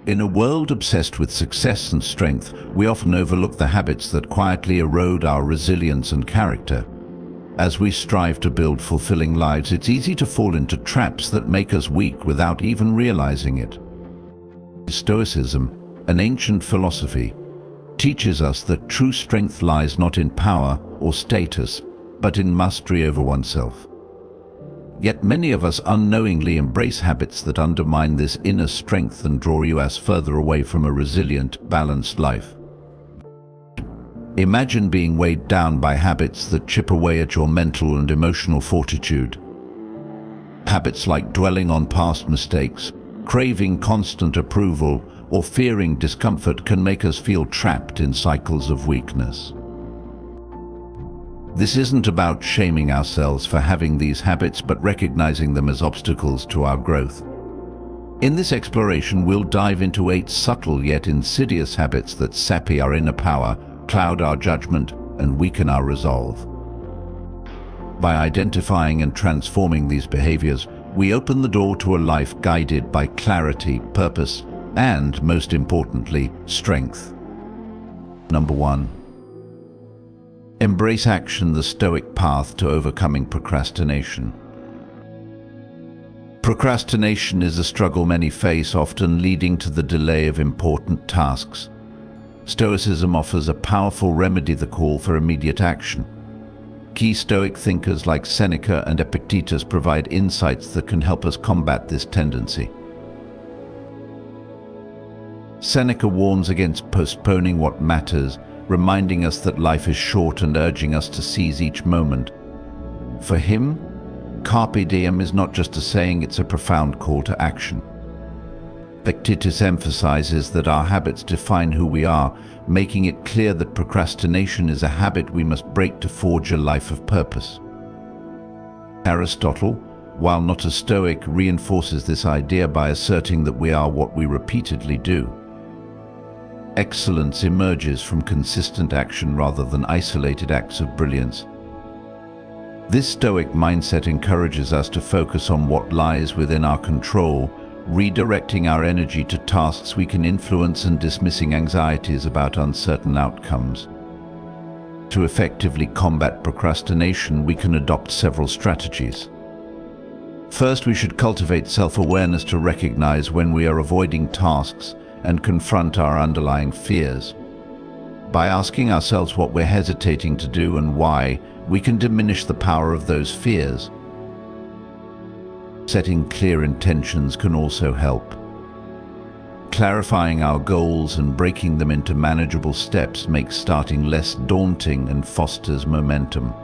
In a world obsessed with success and strength, we often overlook the habits that quietly erode our resilience and character. As we strive to build fulfilling lives, it's easy to fall into traps that make us weak without even realizing it. Stoicism, an ancient philosophy, teaches us that true strength lies not in power or status, but in mastery over oneself. Yet many of us unknowingly embrace habits that undermine this inner strength and draw us further away from a resilient, balanced life. Imagine being weighed down by habits that chip away at your mental and emotional fortitude. Habits like dwelling on past mistakes, craving constant approval, or fearing discomfort can make us feel trapped in cycles of weakness. This isn't about shaming ourselves for having these habits, but recognizing them as obstacles to our growth. In this exploration, we'll dive into 8 subtle yet insidious habits that sap our inner power, cloud our judgment, and weaken our resolve. By identifying and transforming these behaviors, we open the door to a life guided by clarity, purpose, and, most importantly, strength. Number 1. Embrace action, the Stoic path to overcoming procrastination. Procrastination is a struggle many face, often leading to the delay of important tasks. Stoicism offers a powerful remedy: the call for immediate action. Key Stoic thinkers like Seneca and Epictetus provide insights that can help us combat this tendency. Seneca warns against postponing what matters, reminding us that life is short and urging us to seize each moment. For him, carpe diem is not just a saying, it's a profound call to action. Epictetus emphasizes that our habits define who we are, making it clear that procrastination is a habit we must break to forge a life of purpose. Aristotle, while not a Stoic, reinforces this idea by asserting that we are what we repeatedly do. Excellence emerges from consistent action rather than isolated acts of brilliance. This Stoic mindset encourages us to focus on what lies within our control, redirecting our energy to tasks we can influence and dismissing anxieties about uncertain outcomes. To effectively combat procrastination, we can adopt several strategies. First, we should cultivate self-awareness to recognize when we are avoiding tasks and confront our underlying fears. By asking ourselves what we're hesitating to do and why, we can diminish the power of those fears. Setting clear intentions can also help. Clarifying our goals and breaking them into manageable steps makes starting less daunting and fosters momentum.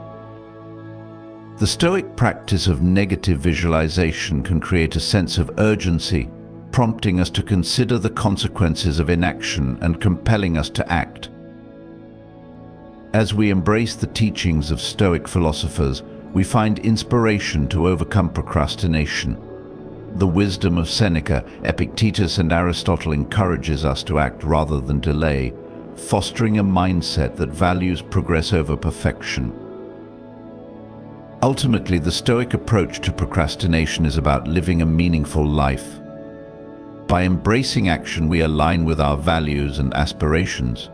The Stoic practice of negative visualization can create a sense of urgency, prompting us to consider the consequences of inaction and compelling us to act. As we embrace the teachings of Stoic philosophers, we find inspiration to overcome procrastination. The wisdom of Seneca, Epictetus, and Aristotle encourages us to act rather than delay, fostering a mindset that values progress over perfection. Ultimately, the Stoic approach to procrastination is about living a meaningful life. By embracing action, we align with our values and aspirations.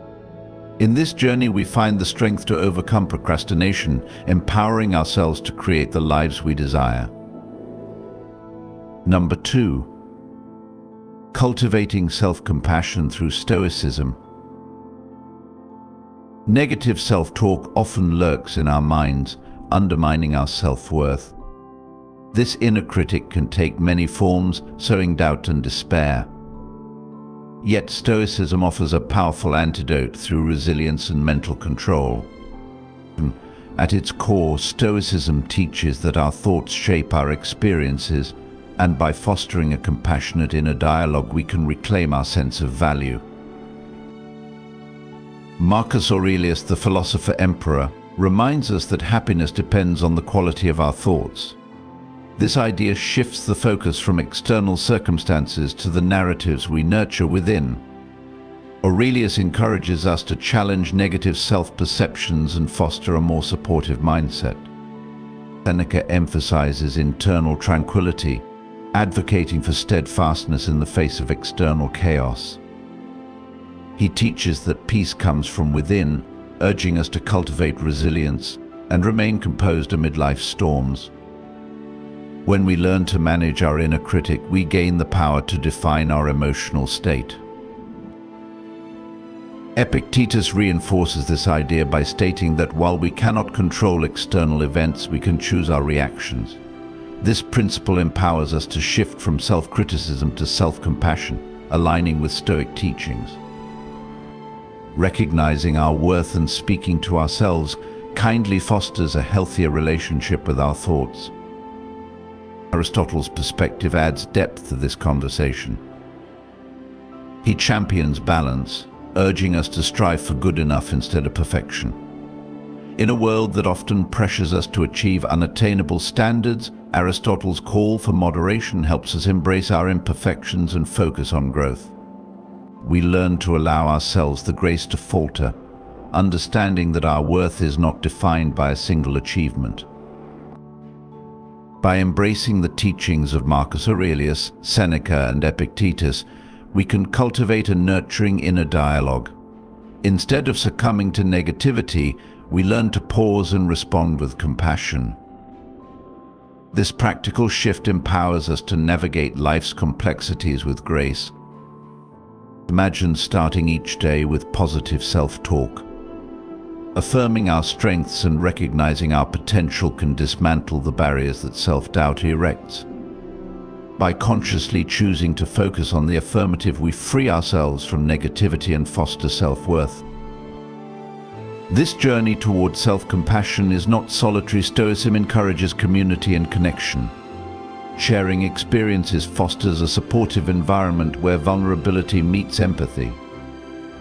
In this journey, we find the strength to overcome procrastination, empowering ourselves to create the lives we desire. Number 2. Cultivating self-compassion through Stoicism. Negative self-talk often lurks in our minds, undermining our self-worth. This inner critic can take many forms, sowing doubt and despair. Yet Stoicism offers a powerful antidote through resilience and mental control. At its core, Stoicism teaches that our thoughts shape our experiences, and by fostering a compassionate inner dialogue, we can reclaim our sense of value. Marcus Aurelius, the philosopher emperor, reminds us that happiness depends on the quality of our thoughts. This idea shifts the focus from external circumstances to the narratives we nurture within. Aurelius encourages us to challenge negative self-perceptions and foster a more supportive mindset. Seneca emphasizes internal tranquility, advocating for steadfastness in the face of external chaos. He teaches that peace comes from within, urging us to cultivate resilience and remain composed amid life's storms. When we learn to manage our inner critic, we gain the power to define our emotional state. Epictetus reinforces this idea by stating that while we cannot control external events, we can choose our reactions. This principle empowers us to shift from self-criticism to self-compassion, aligning with Stoic teachings. Recognizing our worth and speaking to ourselves kindly fosters a healthier relationship with our thoughts. Aristotle's perspective adds depth to this conversation. He champions balance, urging us to strive for good enough instead of perfection. In a world that often pressures us to achieve unattainable standards, Aristotle's call for moderation helps us embrace our imperfections and focus on growth. We learn to allow ourselves the grace to falter, understanding that our worth is not defined by a single achievement. By embracing the teachings of Marcus Aurelius, Seneca, and Epictetus, we can cultivate a nurturing inner dialogue. Instead of succumbing to negativity, we learn to pause and respond with compassion. This practical shift empowers us to navigate life's complexities with grace. Imagine starting each day with positive self-talk. Affirming our strengths and recognizing our potential can dismantle the barriers that self-doubt erects. By consciously choosing to focus on the affirmative, we free ourselves from negativity and foster self-worth. This journey toward self-compassion is not solitary. Stoicism encourages community and connection. Sharing experiences fosters a supportive environment where vulnerability meets empathy.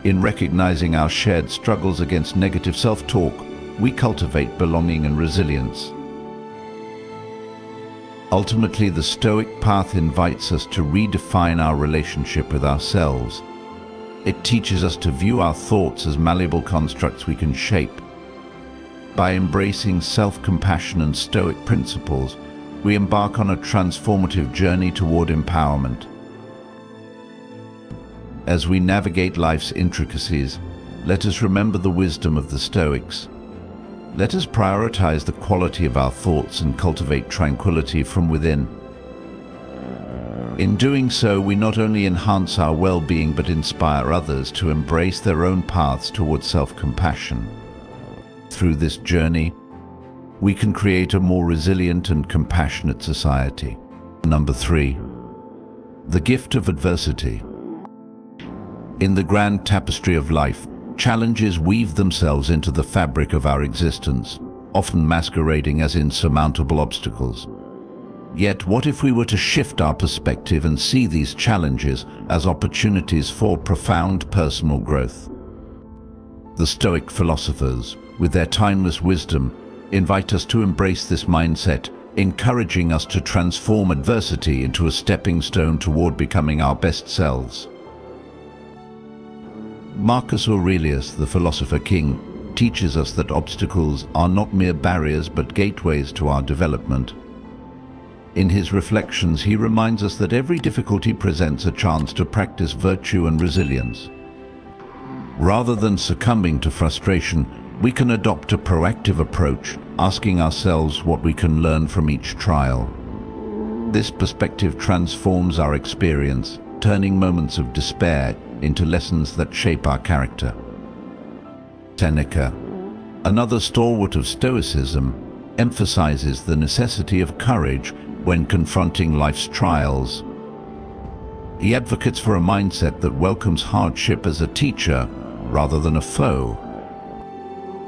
In recognizing our shared struggles against negative self-talk, we cultivate belonging and resilience. Ultimately, the Stoic path invites us to redefine our relationship with ourselves. It teaches us to view our thoughts as malleable constructs we can shape. By embracing self-compassion and Stoic principles, we embark on a transformative journey toward empowerment. As we navigate life's intricacies, let us remember the wisdom of the Stoics. Let us prioritize the quality of our thoughts and cultivate tranquility from within. In doing so, we not only enhance our well-being but inspire others to embrace their own paths towards self-compassion. Through this journey, we can create a more resilient and compassionate society. Number 3. The gift of adversity. In the grand tapestry of life, challenges weave themselves into the fabric of our existence, often masquerading as insurmountable obstacles. Yet, what if we were to shift our perspective and see these challenges as opportunities for profound personal growth? The Stoic philosophers, with their timeless wisdom, invite us to embrace this mindset, encouraging us to transform adversity into a stepping stone toward becoming our best selves. Marcus Aurelius, the philosopher king, teaches us that obstacles are not mere barriers but gateways to our development. In his reflections, he reminds us that every difficulty presents a chance to practice virtue and resilience. Rather than succumbing to frustration, we can adopt a proactive approach, asking ourselves what we can learn from each trial. This perspective transforms our experience, turning moments of despair into lessons that shape our character. Seneca, another stalwart of Stoicism, emphasizes the necessity of courage when confronting life's trials. He advocates for a mindset that welcomes hardship as a teacher rather than a foe.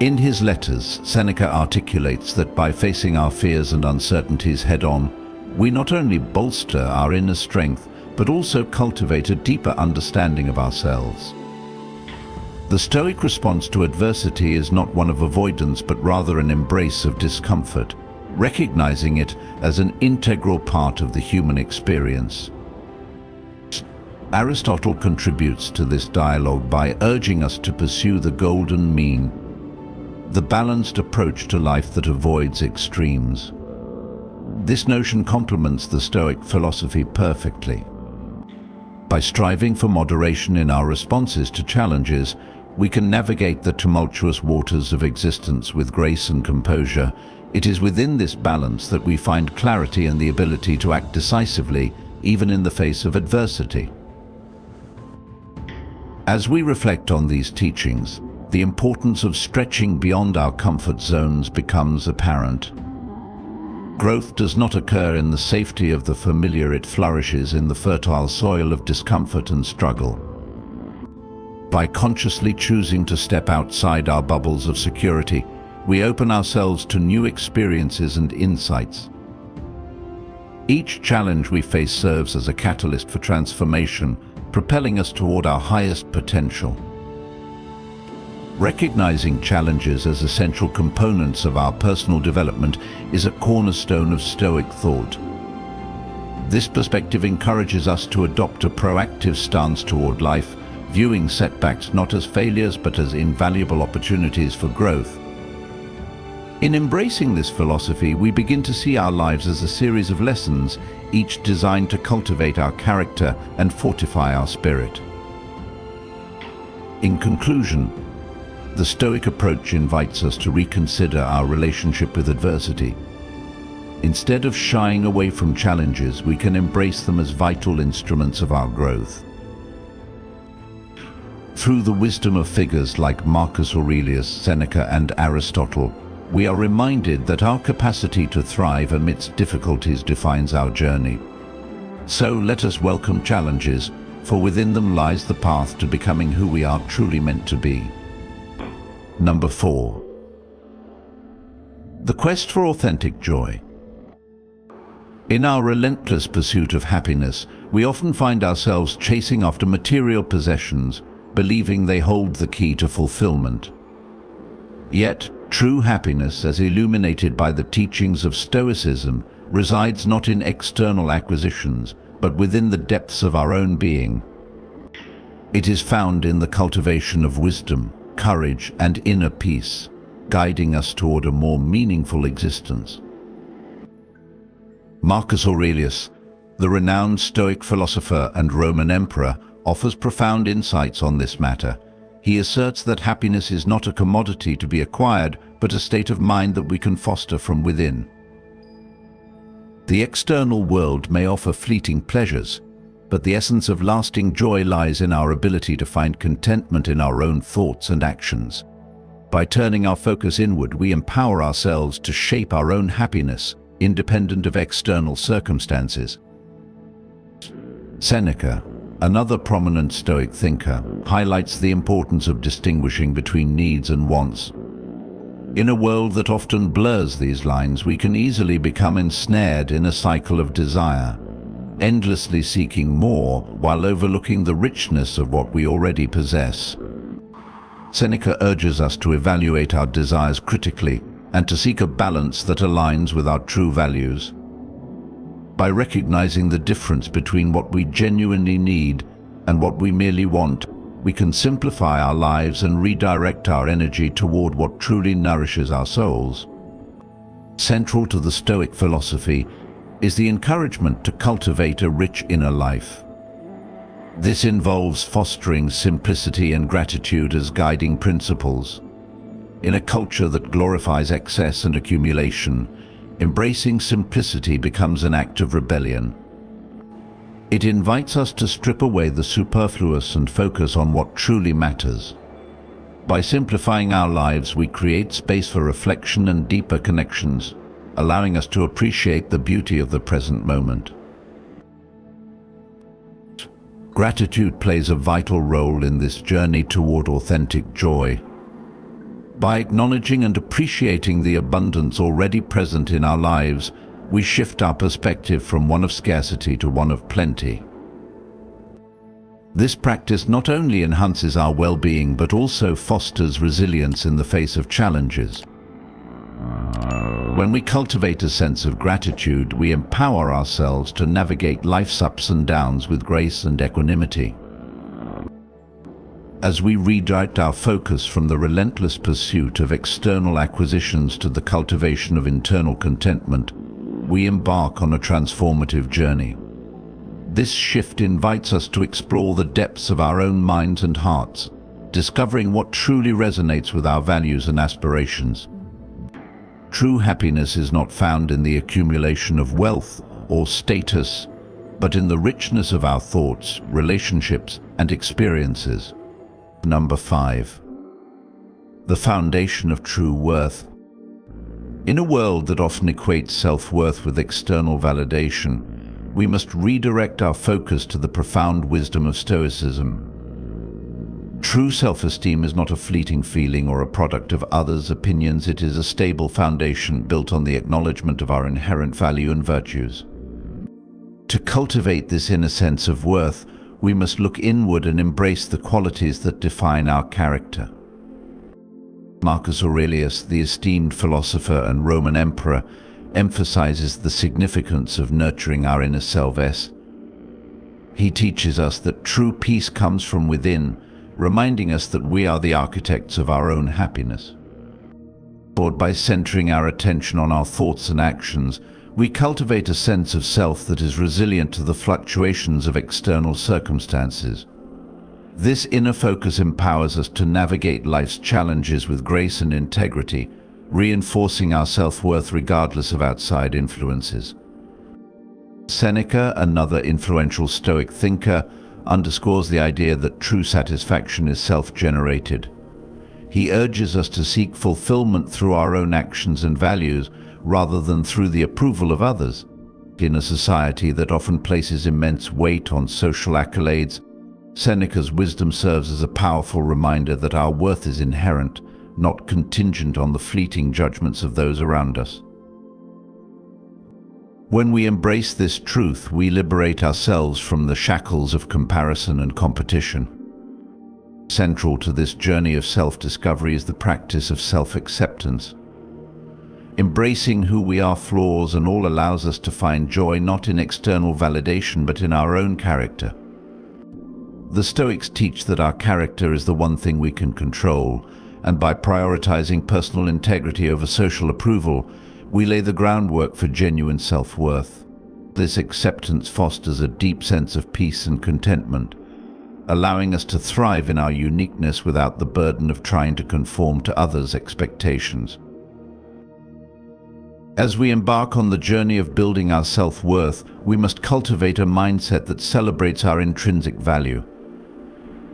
In his letters, Seneca articulates that by facing our fears and uncertainties head-on, we not only bolster our inner strength, but also cultivate a deeper understanding of ourselves. The Stoic response to adversity is not one of avoidance, but rather an embrace of discomfort, recognizing it as an integral part of the human experience. Aristotle contributes to this dialogue by urging us to pursue the golden mean, the balanced approach to life that avoids extremes. This notion complements the Stoic philosophy perfectly. By striving for moderation in our responses to challenges, we can navigate the tumultuous waters of existence with grace and composure. It is within this balance that we find clarity and the ability to act decisively, even in the face of adversity. As we reflect on these teachings, the importance of stretching beyond our comfort zones becomes apparent. Growth does not occur in the safety of the familiar, it flourishes in the fertile soil of discomfort and struggle. By consciously choosing to step outside our bubbles of security, we open ourselves to new experiences and insights. Each challenge we face serves as a catalyst for transformation, propelling us toward our highest potential. Recognizing challenges as essential components of our personal development is a cornerstone of Stoic thought. This perspective encourages us to adopt a proactive stance toward life, viewing setbacks not as failures but as invaluable opportunities for growth. In embracing this philosophy, we begin to see our lives as a series of lessons, each designed to cultivate our character and fortify our spirit. In conclusion, the Stoic approach invites us to reconsider our relationship with adversity. Instead of shying away from challenges, we can embrace them as vital instruments of our growth. Through the wisdom of figures like Marcus Aurelius, Seneca, and Aristotle, we are reminded that our capacity to thrive amidst difficulties defines our journey. So let us welcome challenges, for within them lies the path to becoming who we are truly meant to be. Number 4. The quest for authentic joy. In our relentless pursuit of happiness, we often find ourselves chasing after material possessions, believing they hold the key to fulfillment. Yet, true happiness, as illuminated by the teachings of Stoicism, resides not in external acquisitions, but within the depths of our own being. It is found in the cultivation of wisdom, courage, and inner peace, guiding us toward a more meaningful existence. Marcus Aurelius, the renowned Stoic philosopher and Roman emperor, offers profound insights on this matter. He asserts that happiness is not a commodity to be acquired, but a state of mind that we can foster from within. The external world may offer fleeting pleasures, but the essence of lasting joy lies in our ability to find contentment in our own thoughts and actions. By turning our focus inward, we empower ourselves to shape our own happiness, independent of external circumstances. Seneca, another prominent Stoic thinker, highlights the importance of distinguishing between needs and wants. In a world that often blurs these lines, we can easily become ensnared in a cycle of desire, endlessly seeking more while overlooking the richness of what we already possess. Seneca urges us to evaluate our desires critically and to seek a balance that aligns with our true values. By recognizing the difference between what we genuinely need and what we merely want, we can simplify our lives and redirect our energy toward what truly nourishes our souls. Central to the Stoic philosophy is the encouragement to cultivate a rich inner life. This involves fostering simplicity and gratitude as guiding principles. In a culture that glorifies excess and accumulation, embracing simplicity becomes an act of rebellion. It invites us to strip away the superfluous and focus on what truly matters. By simplifying our lives, we create space for reflection and deeper connections, allowing us to appreciate the beauty of the present moment. Gratitude plays a vital role in this journey toward authentic joy. By acknowledging and appreciating the abundance already present in our lives, we shift our perspective from one of scarcity to one of plenty. This practice not only enhances our well-being but also fosters resilience in the face of challenges. When we cultivate a sense of gratitude, we empower ourselves to navigate life's ups and downs with grace and equanimity. As we redirect our focus from the relentless pursuit of external acquisitions to the cultivation of internal contentment, we embark on a transformative journey. This shift invites us to explore the depths of our own minds and hearts, discovering what truly resonates with our values and aspirations. True happiness is not found in the accumulation of wealth or status, but in the richness of our thoughts, relationships, and experiences. Number 5. The foundation of true worth. In a world that often equates self-worth with external validation, we must redirect our focus to the profound wisdom of Stoicism. True self-esteem is not a fleeting feeling or a product of others' opinions. It is a stable foundation built on the acknowledgement of our inherent value and virtues. To cultivate this inner sense of worth, we must look inward and embrace the qualities that define our character. Marcus Aurelius, the esteemed philosopher and Roman emperor, emphasizes the significance of nurturing our inner selves. He teaches us that true peace comes from within, reminding us that we are the architects of our own happiness. By centering our attention on our thoughts and actions, we cultivate a sense of self that is resilient to the fluctuations of external circumstances. This inner focus empowers us to navigate life's challenges with grace and integrity, reinforcing our self-worth regardless of outside influences. Seneca, another influential Stoic thinker, underscores the idea that true satisfaction is self-generated. He urges us to seek fulfillment through our own actions and values rather than through the approval of others. In a society that often places immense weight on social accolades, Seneca's wisdom serves as a powerful reminder that our worth is inherent, not contingent on the fleeting judgments of those around us. When we embrace this truth, we liberate ourselves from the shackles of comparison and competition. Central to this journey of self-discovery is the practice of self-acceptance. Embracing who we are, flaws and all, allows us to find joy not in external validation but in our own character. The Stoics teach that our character is the one thing we can control, and by prioritizing personal integrity over social approval, we lay the groundwork for genuine self-worth. This acceptance fosters a deep sense of peace and contentment, allowing us to thrive in our uniqueness without the burden of trying to conform to others' expectations. As we embark on the journey of building our self-worth, we must cultivate a mindset that celebrates our intrinsic value.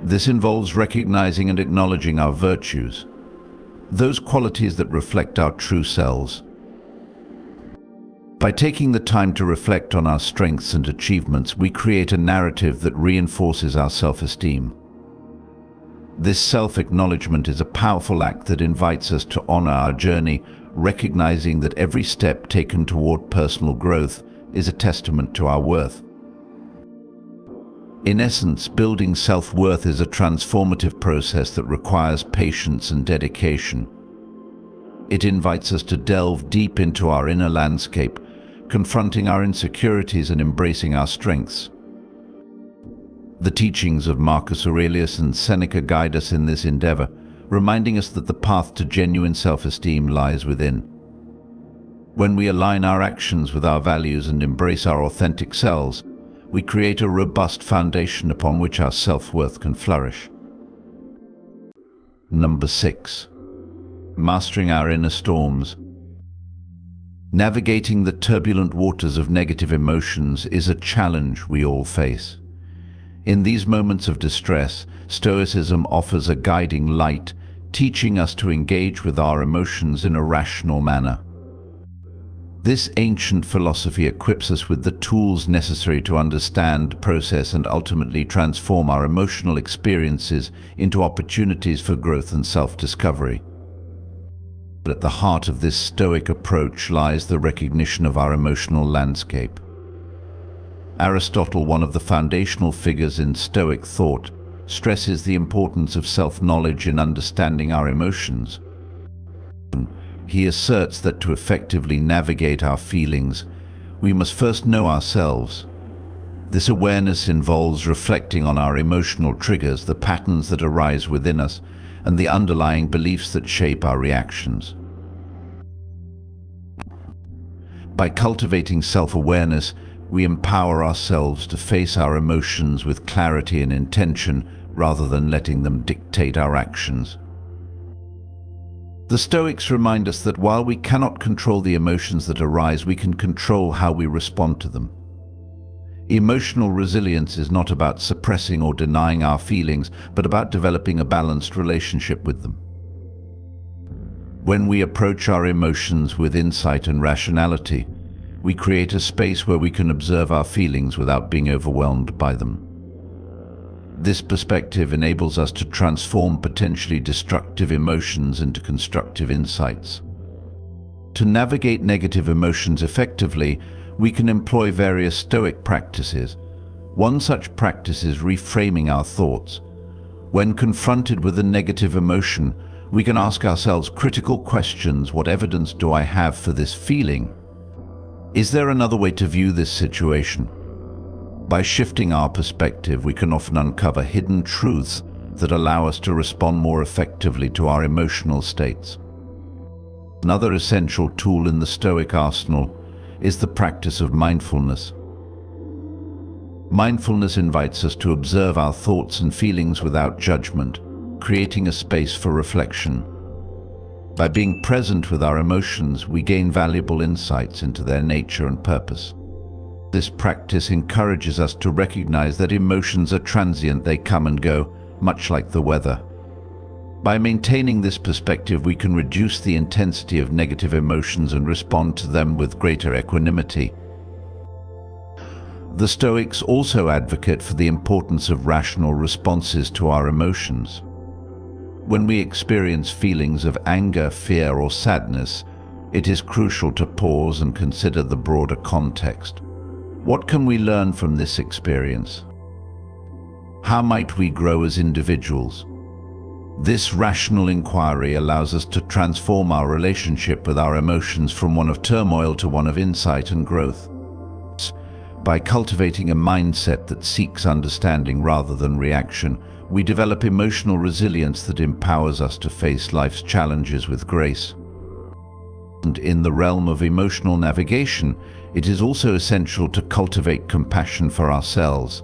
This involves recognizing and acknowledging our virtues, those qualities that reflect our true selves. By taking the time to reflect on our strengths and achievements, we create a narrative that reinforces our self-esteem. This self-acknowledgement is a powerful act that invites us to honor our journey, recognizing that every step taken toward personal growth is a testament to our worth. In essence, building self-worth is a transformative process that requires patience and dedication. It invites us to delve deep into our inner landscape, confronting our insecurities and embracing our strengths. The teachings of Marcus Aurelius and Seneca guide us in this endeavor, reminding us that the path to genuine self-esteem lies within. When we align our actions with our values and embrace our authentic selves, we create a robust foundation upon which our self-worth can flourish. Number 6. Mastering our inner storms. Navigating the turbulent waters of negative emotions is a challenge we all face. In these moments of distress, Stoicism offers a guiding light, teaching us to engage with our emotions in a rational manner. This ancient philosophy equips us with the tools necessary to understand, process, and ultimately transform our emotional experiences into opportunities for growth and self-discovery. At the heart of this Stoic approach lies the recognition of our emotional landscape. Aristotle, one of the foundational figures in Stoic thought, stresses the importance of self-knowledge in understanding our emotions. He asserts that to effectively navigate our feelings, we must first know ourselves. This awareness involves reflecting on our emotional triggers, the patterns that arise within us, and the underlying beliefs that shape our reactions. By cultivating self-awareness, we empower ourselves to face our emotions with clarity and intention rather than letting them dictate our actions. The Stoics remind us that while we cannot control the emotions that arise, we can control how we respond to them. Emotional resilience is not about suppressing or denying our feelings, but about developing a balanced relationship with them. When we approach our emotions with insight and rationality, we create a space where we can observe our feelings without being overwhelmed by them. This perspective enables us to transform potentially destructive emotions into constructive insights. To navigate negative emotions effectively, we can employ various Stoic practices. One such practice is reframing our thoughts. When confronted with a negative emotion, we can ask ourselves critical questions. What evidence do I have for this feeling? Is there another way to view this situation? By shifting our perspective, we can often uncover hidden truths that allow us to respond more effectively to our emotional states. Another essential tool in the Stoic arsenal is the practice of mindfulness. Mindfulness invites us to observe our thoughts and feelings without judgment, creating a space for reflection. By being present with our emotions, we gain valuable insights into their nature and purpose. This practice encourages us to recognize that emotions are transient, they come and go, much like the weather. By maintaining this perspective, we can reduce the intensity of negative emotions and respond to them with greater equanimity. The Stoics also advocate for the importance of rational responses to our emotions. When we experience feelings of anger, fear, or sadness, it is crucial to pause and consider the broader context. What can we learn from this experience? How might we grow as individuals? This rational inquiry allows us to transform our relationship with our emotions from one of turmoil to one of insight and growth. By cultivating a mindset that seeks understanding rather than reaction, we develop emotional resilience that empowers us to face life's challenges with grace. And in the realm of emotional navigation, it is also essential to cultivate compassion for ourselves.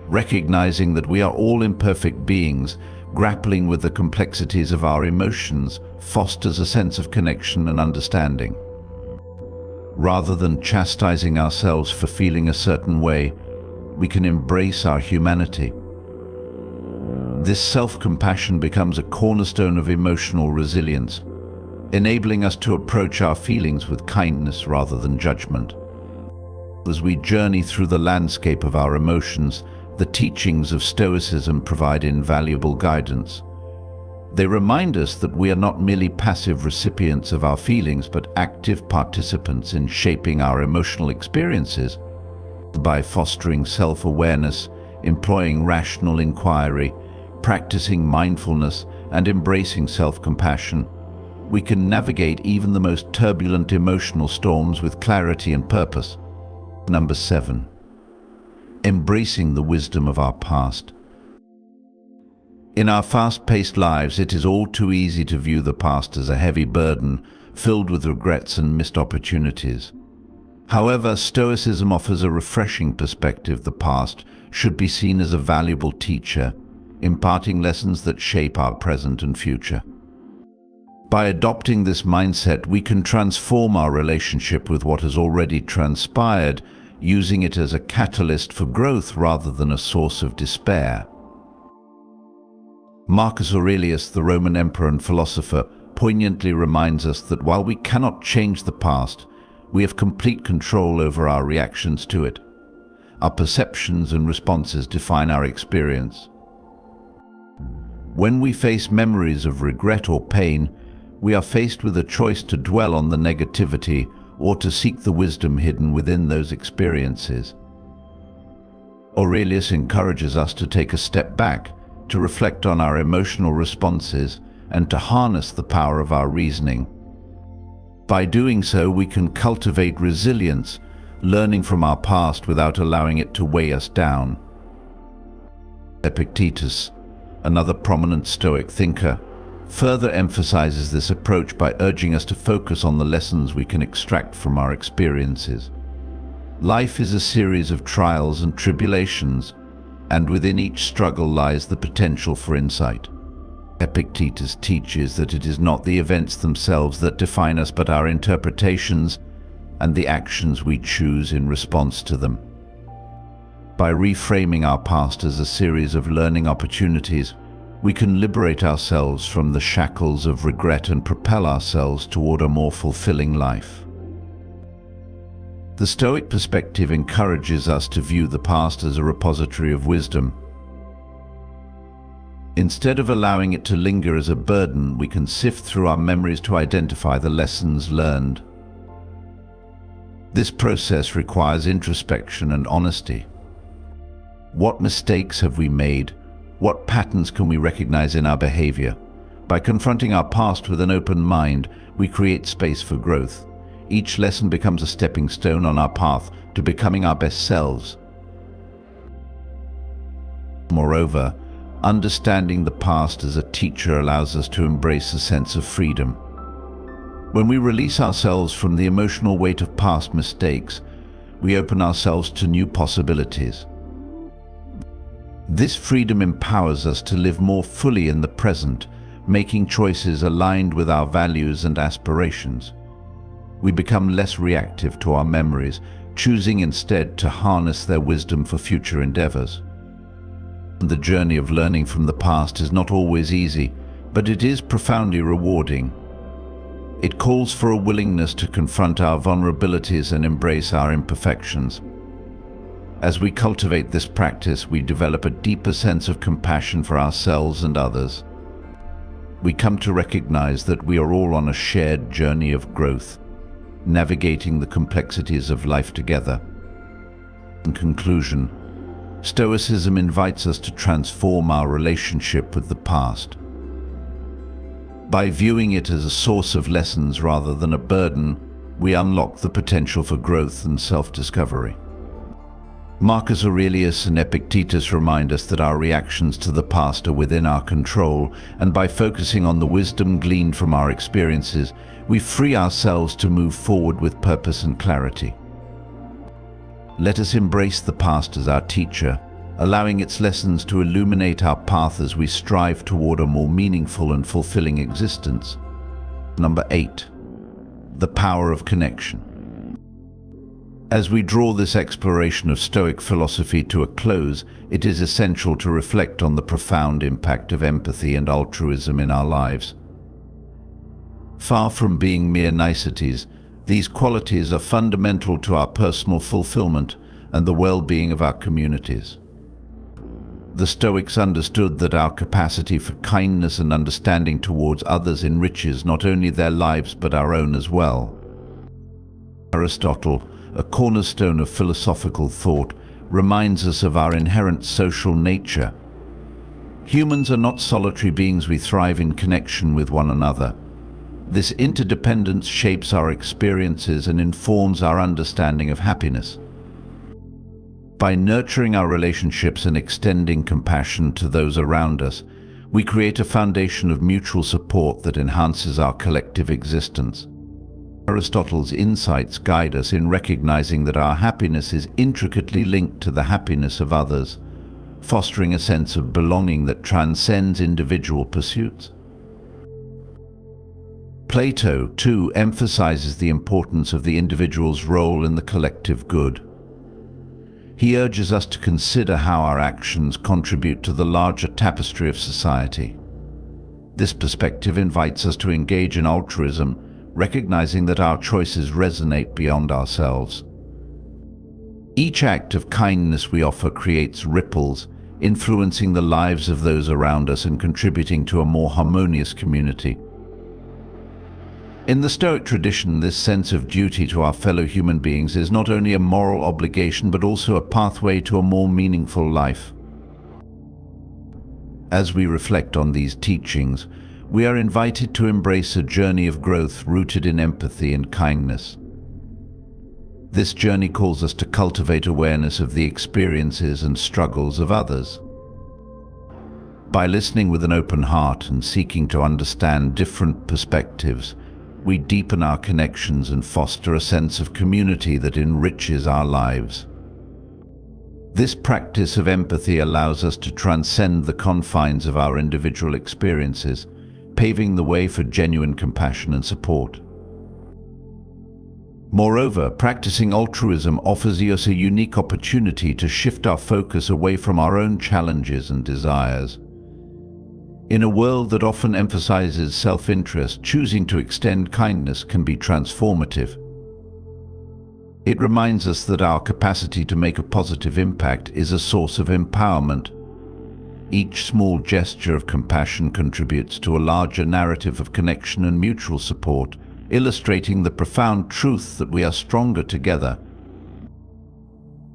Recognizing that we are all imperfect beings, grappling with the complexities of our emotions fosters a sense of connection and understanding. Rather than chastising ourselves for feeling a certain way, we can embrace our humanity. This self-compassion becomes a cornerstone of emotional resilience, enabling us to approach our feelings with kindness rather than judgment. As we journey through the landscape of our emotions, the teachings of Stoicism provide invaluable guidance. They remind us that we are not merely passive recipients of our feelings, but active participants in shaping our emotional experiences. By fostering self-awareness, employing rational inquiry, practicing mindfulness, and embracing self-compassion, we can navigate even the most turbulent emotional storms with clarity and purpose. Number 7. Embracing the wisdom of our past. In our fast-paced lives, it is all too easy to view the past as a heavy burden, filled with regrets and missed opportunities. However, Stoicism offers a refreshing perspective. The past should be seen as a valuable teacher, imparting lessons that shape our present and future. By adopting this mindset, we can transform our relationship with what has already transpired, using it as a catalyst for growth rather than a source of despair. Marcus Aurelius, the Roman emperor and philosopher, poignantly reminds us that while we cannot change the past, we have complete control over our reactions to it. Our perceptions and responses define our experience. When we face memories of regret or pain, we are faced with a choice to dwell on the negativity or to seek the wisdom hidden within those experiences. Aurelius encourages us to take a step back, to reflect on our emotional responses, and to harness the power of our reasoning. By doing so, we can cultivate resilience, learning from our past without allowing it to weigh us down. Epictetus, another prominent Stoic thinker, further emphasizes this approach by urging us to focus on the lessons we can extract from our experiences. Life is a series of trials and tribulations, and within each struggle lies the potential for insight. Epictetus teaches that it is not the events themselves that define us, but our interpretations and the actions we choose in response to them. By reframing our past as a series of learning opportunities, we can liberate ourselves from the shackles of regret and propel ourselves toward a more fulfilling life. The Stoic perspective encourages us to view the past as a repository of wisdom. Instead of allowing it to linger as a burden, we can sift through our memories to identify the lessons learned. This process requires introspection and honesty. What mistakes have we made? What patterns can we recognize in our behavior? By confronting our past with an open mind, we create space for growth. Each lesson becomes a stepping stone on our path to becoming our best selves. Moreover, understanding the past as a teacher allows us to embrace a sense of freedom. When we release ourselves from the emotional weight of past mistakes, we open ourselves to new possibilities. This freedom empowers us to live more fully in the present, making choices aligned with our values and aspirations. We become less reactive to our memories, choosing instead to harness their wisdom for future endeavors. The journey of learning from the past is not always easy, but it is profoundly rewarding. It calls for a willingness to confront our vulnerabilities and embrace our imperfections. As we cultivate this practice, we develop a deeper sense of compassion for ourselves and others. We come to recognize that we are all on a shared journey of growth, navigating the complexities of life together. In conclusion, Stoicism invites us to transform our relationship with the past. By viewing it as a source of lessons rather than a burden, we unlock the potential for growth and self-discovery. Marcus Aurelius and Epictetus remind us that our reactions to the past are within our control, and by focusing on the wisdom gleaned from our experiences, we free ourselves to move forward with purpose and clarity. Let us embrace the past as our teacher, allowing its lessons to illuminate our path as we strive toward a more meaningful and fulfilling existence. Number 8. The power of connection. As we draw this exploration of Stoic philosophy to a close, it is essential to reflect on the profound impact of empathy and altruism in our lives. Far from being mere niceties, these qualities are fundamental to our personal fulfillment and the well-being of our communities. The Stoics understood that our capacity for kindness and understanding towards others enriches not only their lives but our own as well. Aristotle, a cornerstone of philosophical thought, reminds us of our inherent social nature. Humans are not solitary beings, we thrive in connection with one another. This interdependence shapes our experiences and informs our understanding of happiness. By nurturing our relationships and extending compassion to those around us, we create a foundation of mutual support that enhances our collective existence. Aristotle's insights guide us in recognizing that our happiness is intricately linked to the happiness of others, fostering a sense of belonging that transcends individual pursuits. Plato, too, emphasizes the importance of the individual's role in the collective good. He urges us to consider how our actions contribute to the larger tapestry of society. This perspective invites us to engage in altruism, recognizing that our choices resonate beyond ourselves. Each act of kindness we offer creates ripples, influencing the lives of those around us and contributing to a more harmonious community. In the Stoic tradition, this sense of duty to our fellow human beings is not only a moral obligation but also a pathway to a more meaningful life. As we reflect on these teachings, we are invited to embrace a journey of growth rooted in empathy and kindness. This journey calls us to cultivate awareness of the experiences and struggles of others. By listening with an open heart and seeking to understand different perspectives, we deepen our connections and foster a sense of community that enriches our lives. This practice of empathy allows us to transcend the confines of our individual experiences, paving the way for genuine compassion and support. Moreover, practicing altruism offers us a unique opportunity to shift our focus away from our own challenges and desires. In a world that often emphasizes self-interest, choosing to extend kindness can be transformative. It reminds us that our capacity to make a positive impact is a source of empowerment. Each small gesture of compassion contributes to a larger narrative of connection and mutual support, illustrating the profound truth that we are stronger together.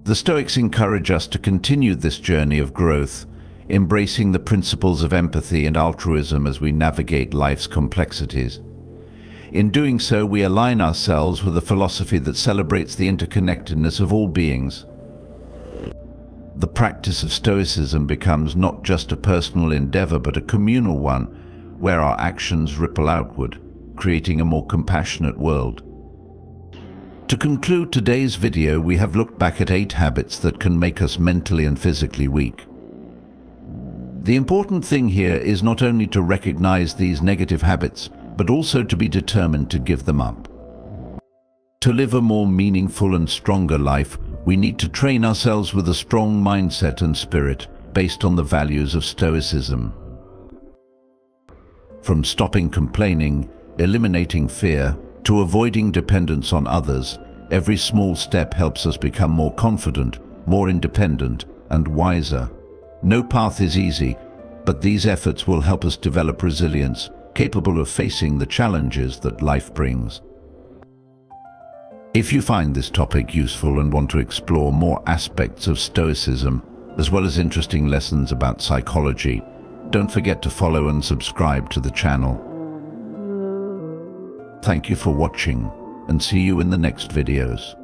The Stoics encourage us to continue this journey of growth, embracing the principles of empathy and altruism as we navigate life's complexities. In doing so, we align ourselves with a philosophy that celebrates the interconnectedness of all beings. The practice of Stoicism becomes not just a personal endeavor, but a communal one, where our actions ripple outward, creating a more compassionate world. To conclude today's video, we have looked back at 8 habits that can make us mentally and physically weak. The important thing here is not only to recognize these negative habits, but also to be determined to give them up. To live a more meaningful and stronger life, we need to train ourselves with a strong mindset and spirit based on the values of Stoicism. From stopping complaining, eliminating fear, to avoiding dependence on others, every small step helps us become more confident, more independent, and wiser. No path is easy, but these efforts will help us develop resilience, capable of facing the challenges that life brings. If you find this topic useful and want to explore more aspects of Stoicism, as well as interesting lessons about psychology, don't forget to follow and subscribe to the channel. Thank you for watching, and see you in the next videos.